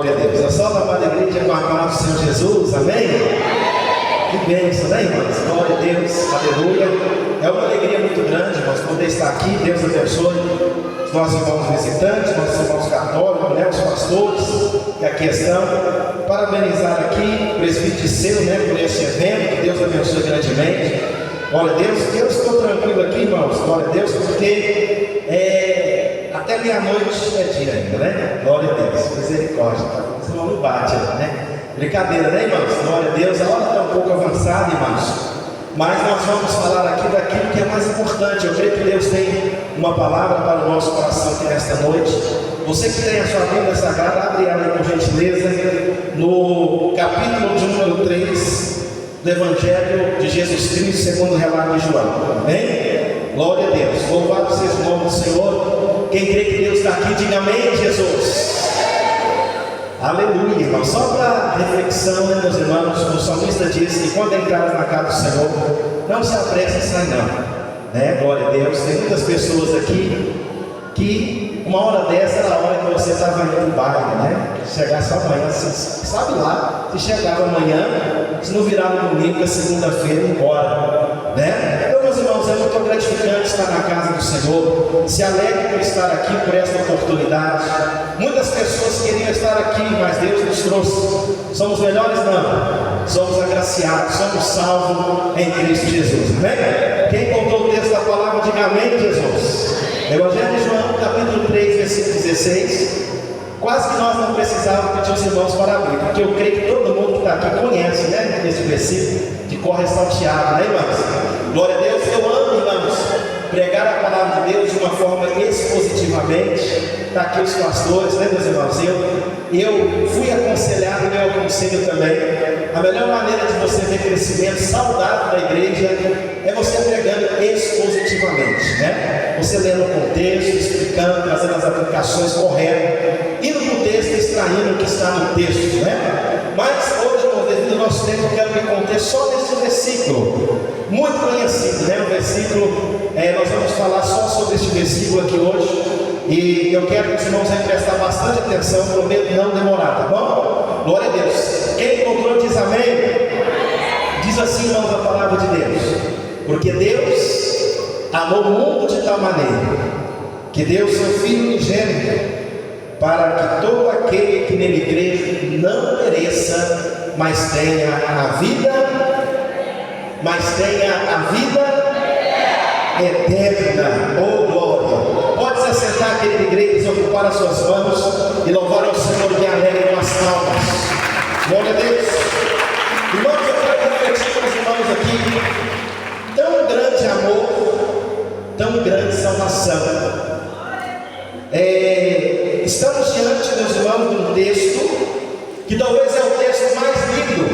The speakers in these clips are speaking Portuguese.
Glória a Deus. Eu solto a amada igreja com a palavra do Senhor Jesus, amém? Que bênção, né, irmãos? Glória a Deus, aleluia. É uma alegria muito grande, irmãos, poder estar aqui. Deus abençoe os nossos irmãos visitantes, nossos irmãos católicos, né, os pastores que aqui estão. Parabenizar aqui o presbítero seu, né, por esse evento. Que Deus abençoe grandemente. Glória a Deus. Eu estou tranquilo aqui, irmãos, glória a Deus, porque até meia-noite é dia ainda, né? Glória a Deus, misericórdia. Senão não bate, né? Brincadeira, né, irmãos? Glória a Deus. A hora está um pouco avançada, irmãos. Mas nós vamos falar aqui daquilo que é mais importante. Eu creio que Deus tem uma palavra para o nosso coração aqui nesta noite. Você que tem a sua Bíblia Sagrada, abre ela aí por gentileza, no capítulo de número 3 do Evangelho de Jesus Cristo, segundo o relato de João. Amém? Glória a Deus. Louvado seja o nome do Senhor. Quem crê que Deus está aqui, diga amém, Jesus. Aleluia, irmão. Só para reflexão, né, meus irmãos, o salmista diz que quando entrares na casa do Senhor, não se apresse a sair, não. Né? Glória a Deus. Tem muitas pessoas aqui que uma hora dessa era a hora que você estava indo para o baile, né? Chegar só amanhã, sabe lá, se chegava amanhã, se não virava no domingo, a segunda-feira, embora, né? Então, meus irmãos, é muito gratificante estar na casa do Senhor. Se alegre por estar aqui, por esta oportunidade. Muitas pessoas queriam estar aqui, mas Deus nos trouxe. Somos melhores? Não. Somos agraciados, somos salvos em Cristo Jesus. Amém? Quem contou o texto da palavra, diga amém, Jesus. Evangelho de João, capítulo 3, versículo 16. Quase que nós não precisávamos pedir os irmãos para abrir, porque eu creio que todo mundo que está aqui conhece, né, esse versículo de cor salteado, né, irmãos? Glória a Deus. Eu amo, irmãos, pregar a palavra de Deus de uma forma expositivamente. Está aqui os pastores, né, meus irmãos? Eu fui aconselhado, eu aconselho também. A melhor maneira de você ver crescimento saudável da igreja é você pregando expositivamente, né? Você lendo o contexto, explicando, fazendo as aplicações corretas, indo para o texto, extraindo o que está no texto, né? Mas hoje, devido ao nosso tempo, eu quero me conter só nesse versículo, muito conhecido, né? O versículo, nós vamos falar só sobre este versículo aqui hoje. E eu quero que os irmãos aí prestem bastante atenção, prometo não demorar, tá bom? Glória a Deus. Quem encontrou diz amém? Diz assim, irmãos, a palavra de Deus: porque Deus amou o mundo de tal maneira que deu seu Filho unigênito, para que todo aquele que nele crê não pereça, mas tenha a vida eterna. Oh glória! Pode se assentar, querida igreja, ocupar as suas mãos e louvar ao Senhor de alegre com as palmas. Glória a Deus. Irmãos, eu quero refletir com os irmãos aqui. Tão grande amor, tão grande salvação. Estamos diante, meus irmãos, de um texto que talvez é o texto mais lindo.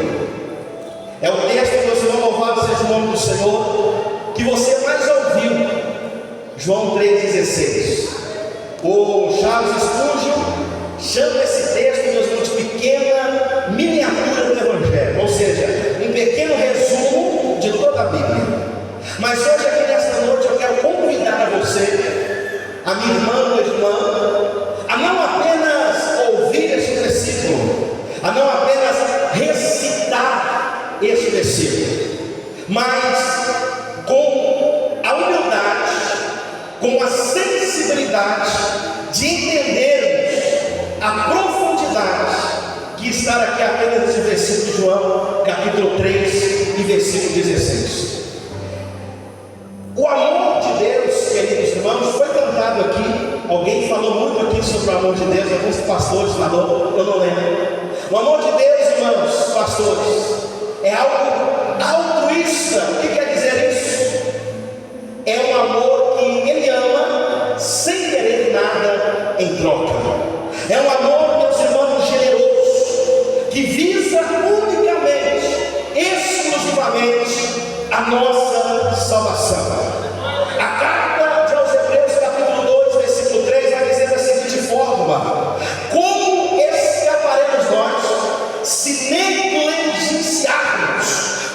É o texto, meus irmãos, louvado seja o nome do Senhor, que você mais ouviu. João 3,16. O Charles Spurgeon chama esse texto, meus irmãos, de pequena miniatura do Evangelho, ou seja, um pequeno resumo de toda a Bíblia. Mas hoje, aqui nesta noite, eu quero convidar a você, a minha irmã, meu irmão, a não apenas ouvir este versículo, a não apenas recitar este versículo, mas com a humildade, com a sensibilidade de entendermos a profundidade que está aqui apenas nesse versículo de João, capítulo 3 e versículo 16. O amor de Deus, queridos irmãos, foi cantado aqui. Alguém falou muito aqui sobre o amor de Deus, alguns pastores falaram, eu não lembro. O amor de Deus, irmãos, pastores, é algo altruísta. O que quer dizer isso? É um amor que Ele ama sem querer nada em troca. É um amor, meus irmãos, generoso, que visa unicamente, exclusivamente a nossa salvação. A carta aos Hebreus, capítulo 2, versículo 3, vai dizer da seguinte forma: como escaparemos nós se negligenciarmos?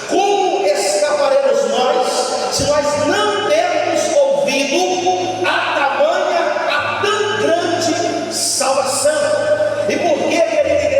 Como escaparemos nós se nós não dermos ouvido a tão grande salvação? E por que, querida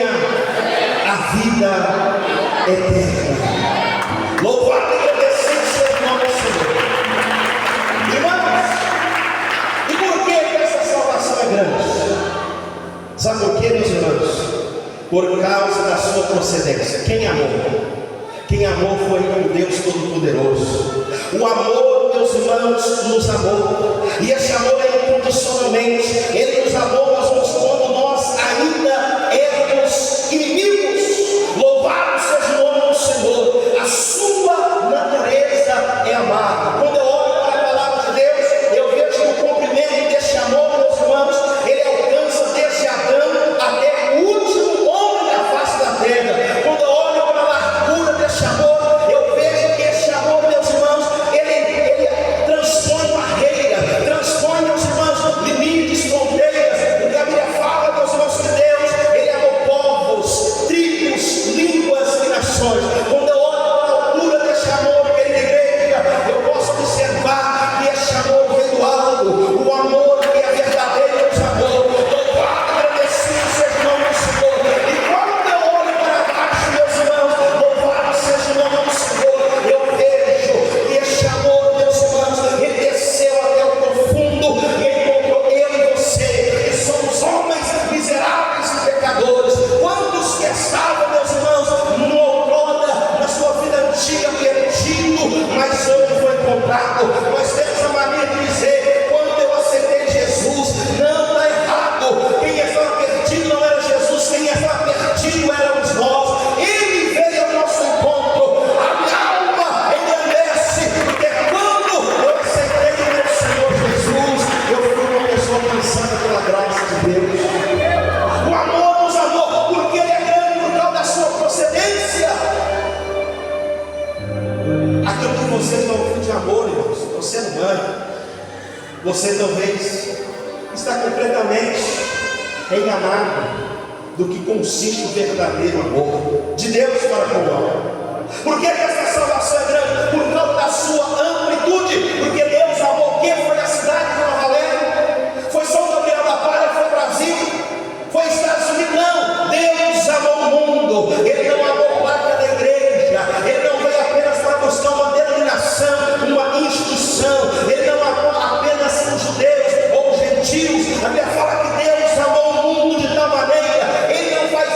tenha a vida eterna. Louvado e agradecido seja o nome do Senhor. Irmãos, e por que essa salvação é grande? Sabe por quê, meus irmãos? Por causa da sua procedência. Quem amou? Quem amou foi o Deus Todo-Poderoso. O amor, meus irmãos, nos amou. E esse amor é incondicionalmente. Ele nos amou, quando nós ainda éramos inimigos. Louvado seja o nome do Senhor. A sua natureza é amar. Quando eu olho para a palavra de Deus, eu vejo que o cumprimento desse amor, meus irmãos, ele alcança desde Adão até o último homem da face da terra. Quando eu olho para a largura desse amor, eu vejo que esse amor, meus irmãos, ele transpõe barreira, transpõe, meus irmãos, limites, fronteiras. Porque a Bíblia fala, meus irmãos, que Deus, ele amou povos, tribos, línguas e nações. Quando eu olho para a altura desse amor, querida igreja, eu posso observar que esse amor vem do alto, o amor que é verdadeiro, meus amor. Louvado, agradecido seja o nome do Senhor. E quando eu olho para baixo, meus irmãos, louvado seja o nome do Senhor, eu vejo que esse amor, meus irmãos, ele desceu até o profundo e encontrou eu e você, que somos homens miseráveis e pecadores. Quantos que estavam, meus irmãos, no outrora, na sua vida antiga, perdido, mas hoje foi encontrado. Nós temos a mania de dizer, quando eu aceitei Jesus, não está errado. Quem estava perdido não era Jesus, quem estava perdido éramos nós. Ele veio ao nosso encontro. A minha alma engrandece, porque quando eu aceitei o meu Senhor Jesus, eu fui uma pessoa alcançada pela graça de Deus. O amor nos amou, porque ele é grande por causa da sua procedência. Aquilo que você está ouvindo de amor, irmãos, você não ama. Você talvez está completamente enganado do que consiste o verdadeiro amor de Deus para com o homem. Por que essa salvação é grande? Por causa da sua amplitude. Porque Deus amou o que? Foi a cidade de Nova Valéria? Foi São Gabriel da Palha? Foi Brasil? Foi Estados Unidos? Não. Deus amou o mundo. Ele não amou a placa da igreja. Ele não veio apenas para buscar uma denominação, uma instituição. Ele não amou apenas os judeus ou os gentios. A Bíblia fala que Deus amou o mundo de tal maneira. Ele não faz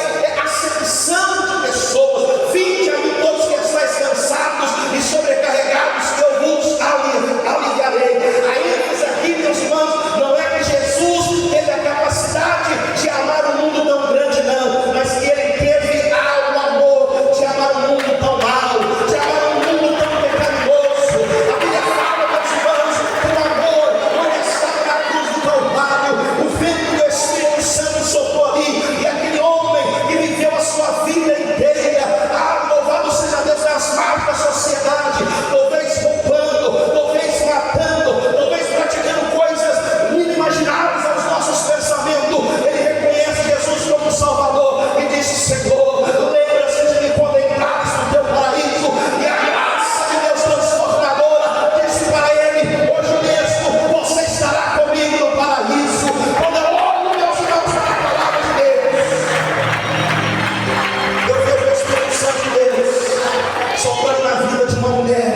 acepção de pessoas. Vinde a mim todos que estáis cansados e sobrecarregados, que eu vos aliviarei. A ênfase aqui, meus irmãos, não é que Jesus teve a capacidade de amar o mundo tão grande, não, mas que ele teve o amor de amar o mundo tão mal, de amar o mundo tão pecaminoso. A Bíblia fala, meus irmãos, que o amor, quando estava na cruz do Calvário, o vento do Espírito Santo soprou ali, e aquele homem que viveu a sua vida inteira, louvado seja Deus, nas marcas da sociedade, talvez roubando, talvez matando, talvez praticando coisas inimagináveis aos nossos pensamentos, ele reconhece Jesus como Salvador e diz: Senhor, lembra-se de me quando entrares no teu paraíso. E a graça de Deus transformadora disse para ele: hoje mesmo você estará comigo no paraíso. Quando eu olho, meus irmãos, para a palavra de Deus, eu vejo o Espírito Santo de Deus soprando na vida de uma mulher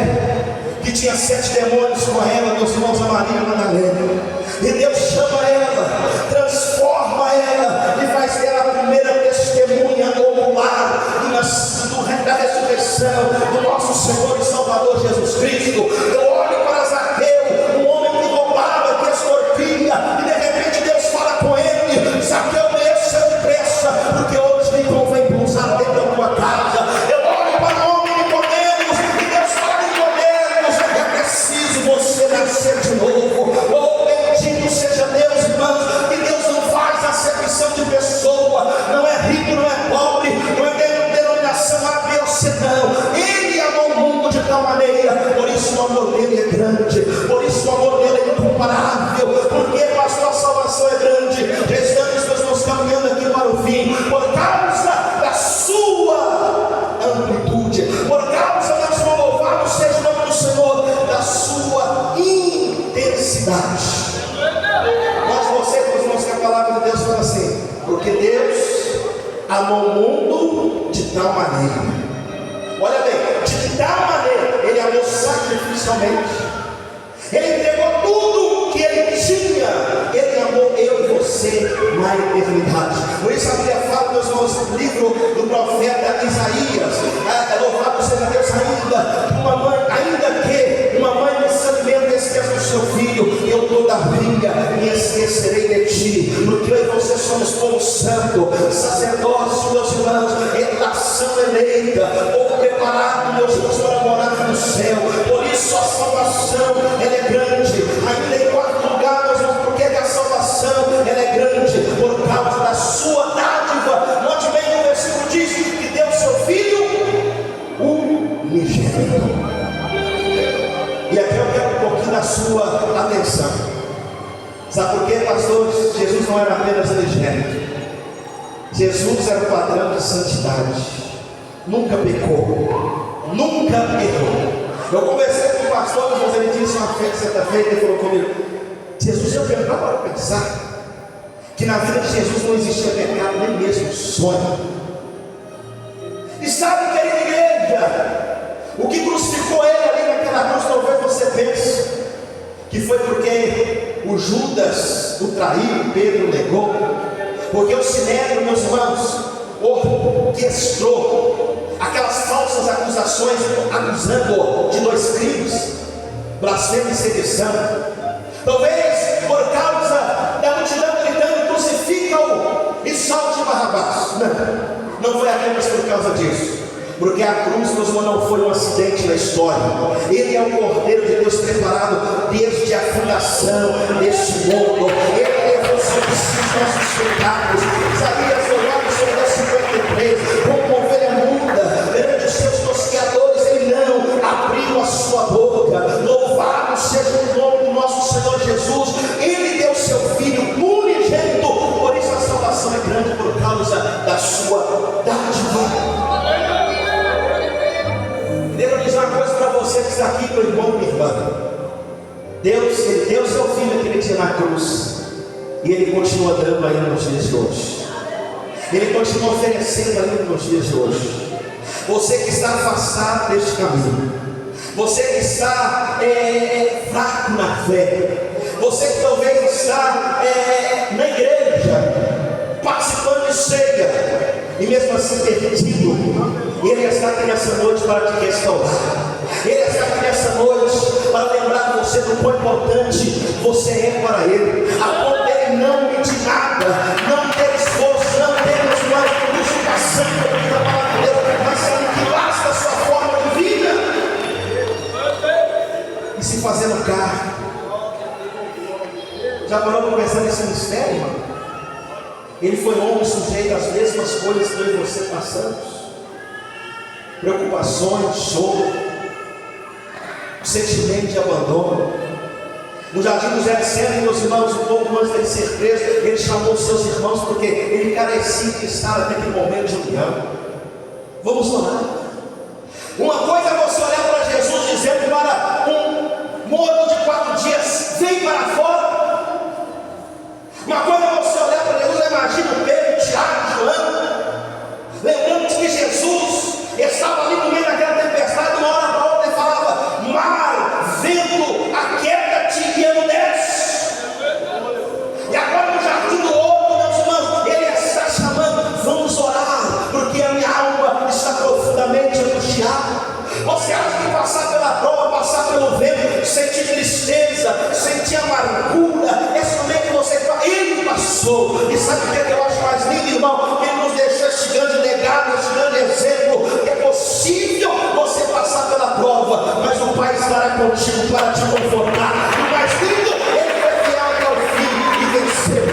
que tinha 7 demônios com ela, meus irmãos, a Maria Madalena. E Deus chama ela, transforma ela e faz dela a primeira testemunha ocular da ressurreição do nosso Senhor e Salvador Jesus Cristo. Eu olho para Zaqueu, um homem que roubava, que extorquia, e de repente Deus fala com ele: Zaqueu, desça depressa, porque hoje me convém pousar dentro da tua casa. Eu olho para o homem Nicodemos, e Deus fala: Nicodemos, é preciso você nascer de novo. Oh, bendito seja Deus, irmãos, que Deus não faz acepção de pessoa, não é rico, não é pobre, não é denominação A, B ou C, não. Ele amou o mundo de tal maneira, por isso o amor dele é grande, por isso o amor dele é incomparável. Porque, pastor, a salvação é grande. Estamos caminhando aqui para o fim, por causa da sua amplitude, por causa da sua, louvado seja o nome do Senhor, da sua intensidade. Nós, vocês, irmãos, que a palavra de Deus fala assim: porque Deus amou o mundo de tal maneira. Olha bem, de tal maneira, ele amou sacrificialmente. Ele entregou tudo que ele tinha. Ele amou eu e você na eternidade. Por isso a Bíblia fala, meus irmãos, no livro do profeta Isaías, louvado seja Deus, ainda que uma mãe me se alimenta e esqueça do seu filho, eu todavia me esquecerei de ti, porque eu e você somos povo santo, sacerdócio, meus irmãos, nação eleita, povo preparado, meus irmãos, para morar no céu. Por isso a salvação, ela é grande. Ainda em quarto lugar, meus irmãos, porque a salvação, ela é grande por causa da sua dádiva. Note bem que o versículo diz que deu seu filho unigênito. E aqui eu quero um pouquinho da sua atenção. Sabe por quê, pastores? Jesus não era apenas unigênito. Jesus era o padrão de santidade. Nunca pecou, nunca errou. Eu conversei com o pastor, mas ele disse uma certa-feira, ele falou comigo: Jesus, eu quero para pensar que na vida de Jesus não existia pecado, nem mesmo sonho. E sabe, querida igreja, o que crucificou ele ali naquela cruz, talvez você pense que foi porque o Judas o traiu, Pedro negou, porque o Sinédrio, meus irmãos, orquestrou aquelas falsas acusações, acusando de 2 crimes, blasfêmia e sedição. Talvez por causa da multidão gritando: crucifica-o e solte Barrabás. Não foi apenas por causa disso, porque a cruz, meus irmãos, não foi um acidente na história. Ele é o Cordeiro de Deus preparado desde a fundação deste mundo. Ele levou sobre si os nossos pecados. Isaías olhava sobre o 53, como uma ovelha muda perante os seus tosqueadores, ele não abriu a sua boca. Louvado seja o nome do nosso Senhor Jesus. Ele deu seu filho unigênito. Por isso a salvação é grande, por causa da sua dádiva. Devo dizer uma coisa para você que está aqui, meu irmão e minha irmã. Deus, ele deu seu filho aquele dia na cruz, e ele continua dando ainda nos dias de hoje. Ele continua oferecendo ainda nos dias de hoje. Você que está afastado deste caminho, você que está fraco na fé, você que talvez está na igreja, participando de ceia, e mesmo assim perdido, Ele está aqui nessa noite para te restaurar. Ele está aqui nessa noite para lembrar você do quão importante você é para Ele, a ponto dele não medir nada, não ter esforço, não ter mais purificação da palavra de Deus, mas aniquilar-se da sua forma de vida e se fazendo carne. Já parou para pensar nesse mistério, irmão? Ele foi homem sujeito às mesmas coisas que eu e você passamos. Preocupações, choro, sentimento de abandono. No jardim do Getsemane, meus irmãos, um pouco antes dele ser preso, ele chamou os seus irmãos porque ele carecia de estar naquele momento de união. Vamos orar. Uma coisa é você olhar para Jesus dizendo para um morto de 4 dias: vem para fora. Uma coisa é você olhar para Jesus, imagina o Pedro, Tiago, João, lembrando que Jesus estava ali no meio daquela tempestade, uma hora para outra ele falava: mar, vento, aquieta-te e emudece. E agora no jardim do outro, meus irmãos, ele está chamando: vamos orar, porque a minha alma está profundamente angustiada. Você acha que passar pela prova, passar pelo vento, sentir tristeza, sentir amargura, é somente você que ele passou? E sabe o que eu acho mais lindo, irmão? Ele nos deixou esse grande legado, esse grande exemplo, que é possível você passar pela prova, mas o Pai estará contigo para te confortar. E o mais lindo, ele foi fiel até o fim e venceu.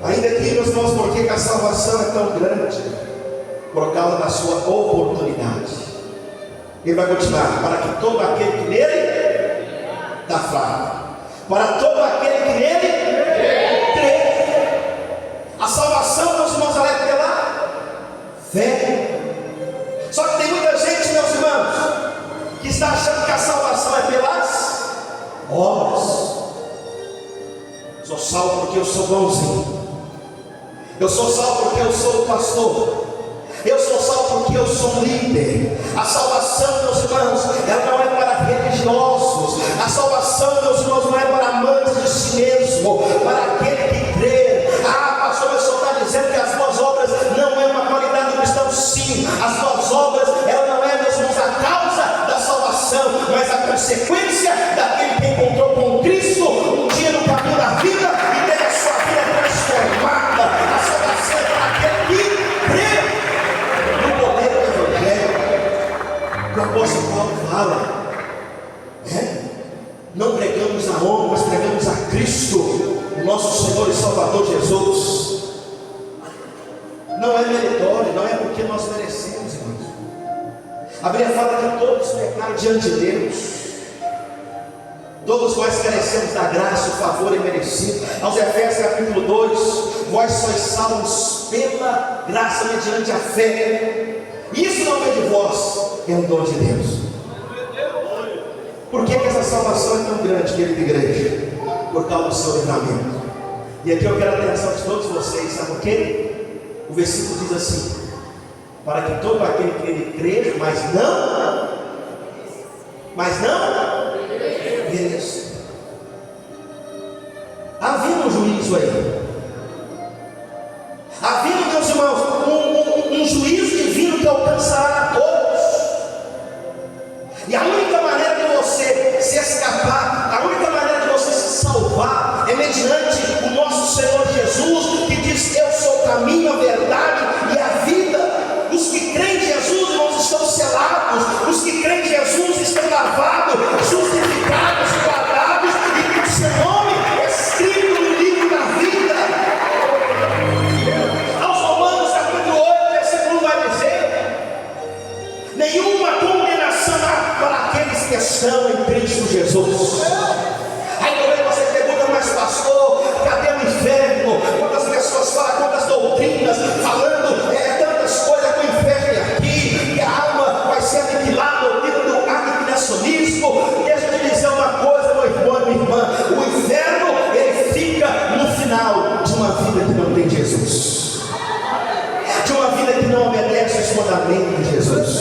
Ainda aqui, meus irmãos, por que a salvação é tão grande? Por causa da sua oportunidade. Ele vai continuar: para que todo aquele que nele está fraco, para todo aquele que nele crê. A salvação, meus irmãos, ela é pela fé. Só que tem muita gente, meus irmãos, que está achando que a salvação é pelas obras. Sou salvo porque eu sou bom Eu sou salvo porque eu sou pastor. Eu sou salvo porque eu sou líder. A salvação, meus irmãos, ela não é para religiosos. A salvação, meus irmãos, não é para amantes de si mesmo, para aquele que crê. Ah, pastor, mas o senhor está dizendo que as boas obras não é uma qualidade do cristão? Sim, as boas obras, ela não é, meus irmãos, a causa da salvação, mas a consequência daquele que encontrou com Cristo um dia no caminho da vida e teve a sua vida transformada. A salvação é para aquele que crê. O apóstolo Paulo fala, não pregamos a homem, mas pregamos a Cristo, o nosso Senhor e Salvador Jesus. Não é meritório, não é porque nós merecemos, irmãos. A Bíblia fala que todos pecaram diante de Deus, todos nós carecemos da graça, o favor imerecido. Aos Efésios capítulo 2, vós sois salvos pela graça mediante a fé. Isso não vem de vós, é um dom de Deus. Por que essa salvação é tão grande, querida igreja? Por causa do seu livramento. E aqui eu quero a atenção de todos vocês, sabe por quê? O versículo diz assim: para que todo aquele que ele crê, mas não mereça. Havia um juízo aí. Havia, meus irmãos, um juízo divino que alcançará a todos. E a única maneira de você se escapar, a única maneira de você se salvar, é mediante o nosso Senhor Jesus, que diz: eu sou o caminho, a verdade e a vida. Os que creem em Jesus, irmãos, estão selados. Os que creem em Jesus estão lavados, justificados, guardados, e com seu nome escrito no livro da vida. Aos Romanos capítulo 8, versículo 1 vai dizer: nenhuma condenação há para aqueles que estão em Cristo Jesus. Aí também você pergunta: mas pastor, cadê o inferno? Quantas pessoas falam, quantas doutrinas, falando tantas coisas que o inferno é aqui, que a alma vai ser aniquilada, o livro do aniquilacionismo. Deixa eu te dizer uma coisa, meu irmão e minha irmã: o inferno, ele fica no final de uma vida que não tem Jesus, de uma vida que não obedece aos mandamentos de Jesus,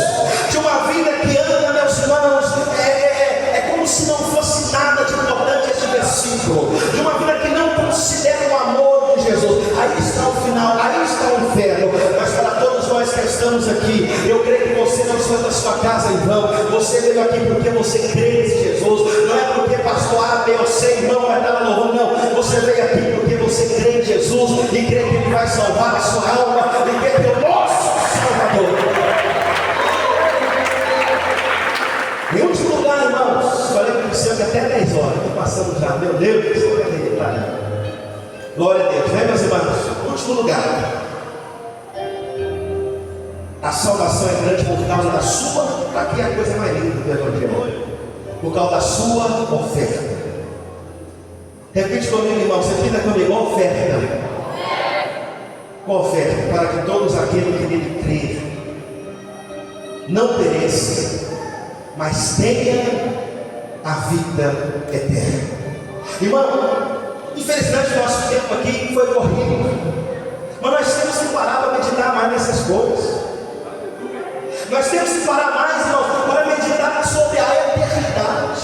de uma vida que anda, meus irmãos, é como se não fosse nada de importante esse versículo, de uma vida que não considera o amor de Jesus. Aí está o final, aí está o inferno. Mas para todos nós que estamos aqui, eu creio que você não saiu da sua casa em vão. Você veio aqui porque você crê em Jesus. Não é porque pastor A, B ou C, irmão, vai dar louvor, não. Você veio aqui porque você crê em Jesus e crê que Ele vai salvar a sua alma e que Ele é o nosso Salvador. Em último lugar, irmãos, falei para você que até 10 horas, estou passando já, meu Deus, glória a Deus, vem, meus irmãos. Em último lugar, a salvação é grande por causa da sua, aqui é a coisa mais linda do Evangelho, por causa da sua oferta. Repete comigo, irmãos, repita comigo: oferta. Qual oferta? Para que todos aqueles que nele crêem não pereçam, mas tenha a vida eterna. Irmão, infelizmente nosso tempo aqui foi corrido, mas nós temos que parar para meditar mais nessas coisas. Nós temos que parar mais, irmão, para meditar sobre a eternidade.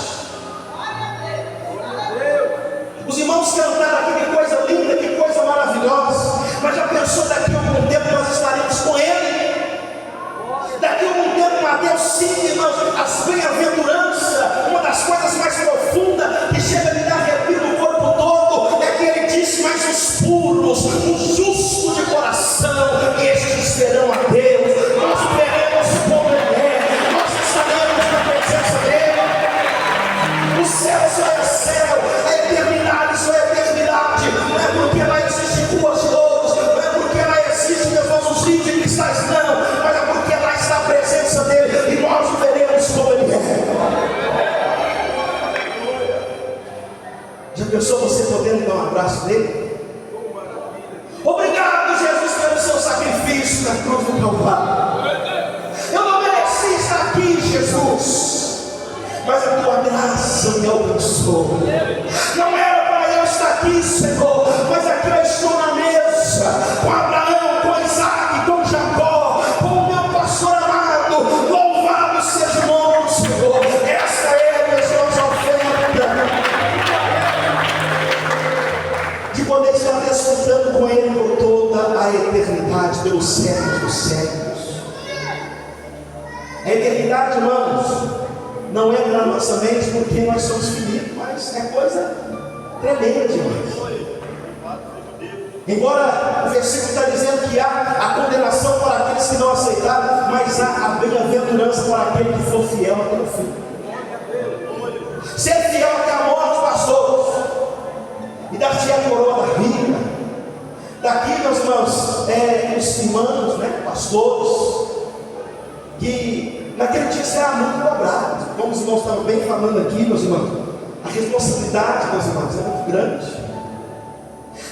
Os irmãos cantaram aqui, que coisa linda, que coisa maravilhosa. Mas já pensou, daqui a algum tempo nós estaremos com Ele? Daqui a algum tempo, Mateus 5, irmãos, as bem-aventuranças, uma das coisas mais profundas que chega a me dar arrepio no corpo todo, é que Ele disse: mas os puros, os justos de coração, estes verão a Deus. Nós veremos como Ele é, nós estaremos na presença dEle. O céu só é céu, a eternidade só é eternidade. Não é porque lá existe ruas de louros, não é porque lá existe, meus irmãos, os de cristais, não, mas é porque lá está a presença dEle e nós o veremos como Ele é. Já pensou você podendo dar um abraço dele? Obrigado, Jesus, pelo seu sacrifício na cruz do Calvário. Eu não mereci estar aqui, Jesus, mas a tua graça me alcançou. Não era para eu estar aqui, Senhor, mas aqui eu estou na estar desfrutando com Ele por toda a eternidade, pelos séculos dos séculos. A eternidade, irmãos, não é na nossa mente porque nós somos finitos, mas é coisa tremenda demais. Embora o versículo está dizendo que há a condenação para aqueles que não aceitaram, mas há a bem-aventurança para aquele que for fiel até o fim. Ser fiel até a morte, pastor, e dar-te a coroa da vida. Daqui, meus irmãos, os irmãos, né, pastores, que naquele dia será muito cobrado. Como os irmãos estavam bem falando aqui, meus irmãos, a responsabilidade, meus irmãos, é muito grande.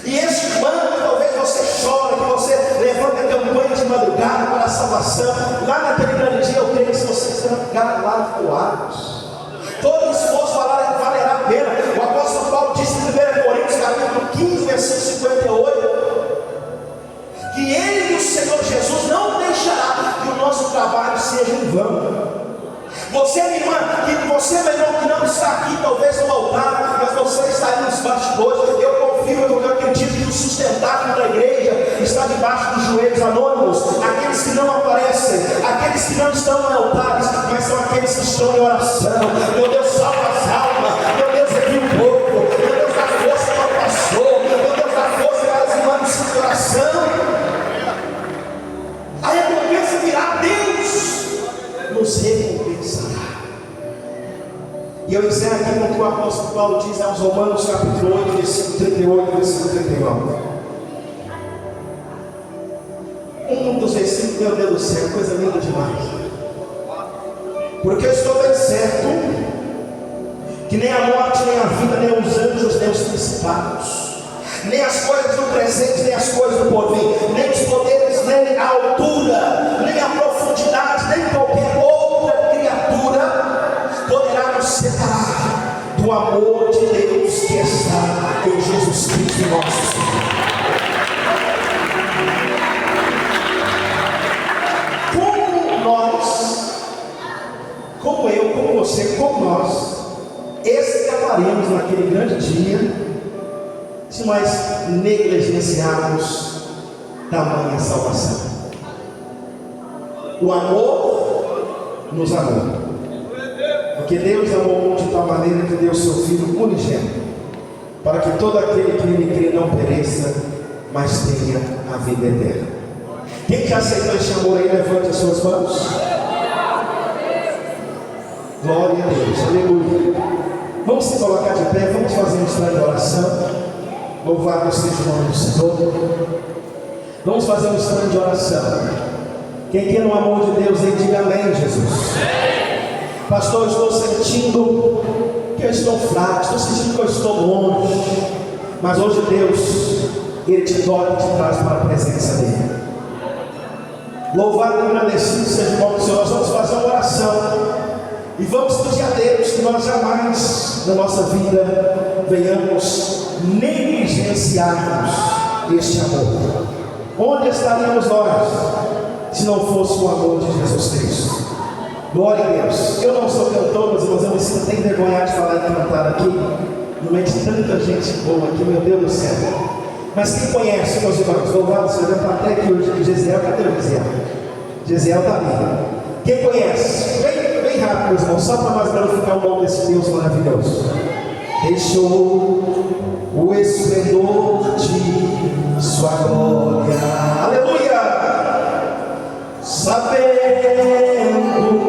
E esse irmão, que talvez você chora, que você levanta a campanha de madrugada para a salvação, lá naquele grande dia, eu creio que se você ficar lá voados, todo esforço valerá a pena. O apóstolo Paulo disse em 1 Coríntios, capítulo 15, versículo 58, que Ele, o Senhor Jesus, não deixará que o nosso trabalho seja em vão. Você, minha irmã, meu irmão, que não está aqui, talvez no altar, mas você está aí nos bastidores, eu confio, eu acredito que o sustentáculo da igreja está debaixo dos joelhos anônimos, aqueles que não aparecem, aqueles que não estão em altares, mas são aqueles que estão em oração. Meu Deus, salva as almas, meu Deus, envia o povo, meu Deus, dá força para o pastor, meu Deus, dá força para as irmãs de oração. A recompensa virá, Deus nos recompensará. E eu encerro aqui com o que o apóstolo Paulo diz aos Romanos, capítulo 8, versículo 38, versículo 39. Um dos versículos, meu Deus do céu, coisa linda demais. Porque eu estou bem certo que nem a morte, nem a vida, nem os anjos, nem os principados, nem as coisas do presente, nem as coisas do porvir, nem os poderes, nem a altura, nem a profundidade, nem qualquer outra criatura poderá nos separar do amor de Deus que está em Jesus Cristo nosso Senhor. Como nós, como eu, como você, como nós escaparemos naquele grande dia se nós negligenciarmos tamanha salvação? O amor nos amou. Porque Deus amou o mundo de tal maneira que deu seu Filho unigênito, para que todo aquele que nele crê não pereça, mas tenha a vida eterna. Quem já aceitou esse amor aí, levante as suas mãos. Glória a Deus, aleluia. Vamos se colocar de pé, vamos fazer um instante de oração. Louvado seja o nome do Senhor. Vamos fazer um instante de oração. Quem quer no amor de Deus, aí diga amém, Jesus. Pastor, eu estou sentindo que eu estou fraco, estou sentindo que eu estou longe, mas hoje Deus, Ele te toca e te traz para a presença dEle. Louvado e agradecido seja o nome do Senhor. Nós vamos fazer uma oração e vamos pedir a Deus que nós jamais na nossa vida venhamos negligenciarmos este amor. Onde estaríamos nós se não fosse o amor de Jesus Cristo? Glória a Deus. Eu não sou cantor, mas eu me sinto até envergonhado de falar e cantar aqui, no meio de tanta gente boa aqui, meu Deus do céu. Mas quem conhece, meus irmãos, louvado seja a plateia aqui hoje, Gesiel, cadê o Gesiel? Gesiel está ali. Quem conhece? Bem rápido, meus irmãos, só para nós glorificar o nome desse Deus maravilhoso. Deixou o esplendor de sua glória, aleluia, sabendo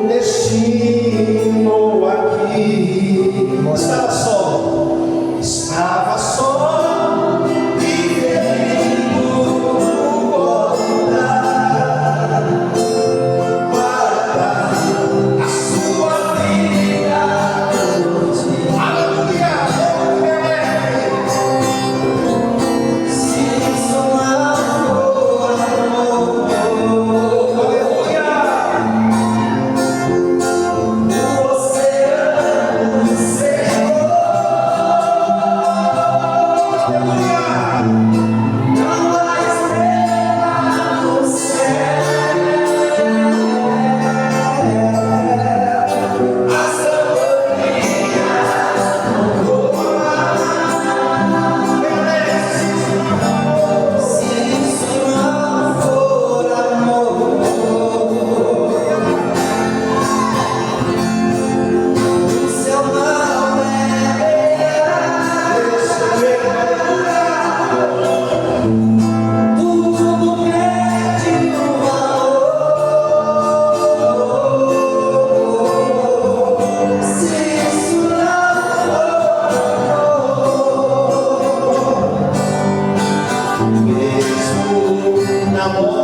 o destino aqui, estava só, vivendo voltar para dar a sua vida, aleluia, namoro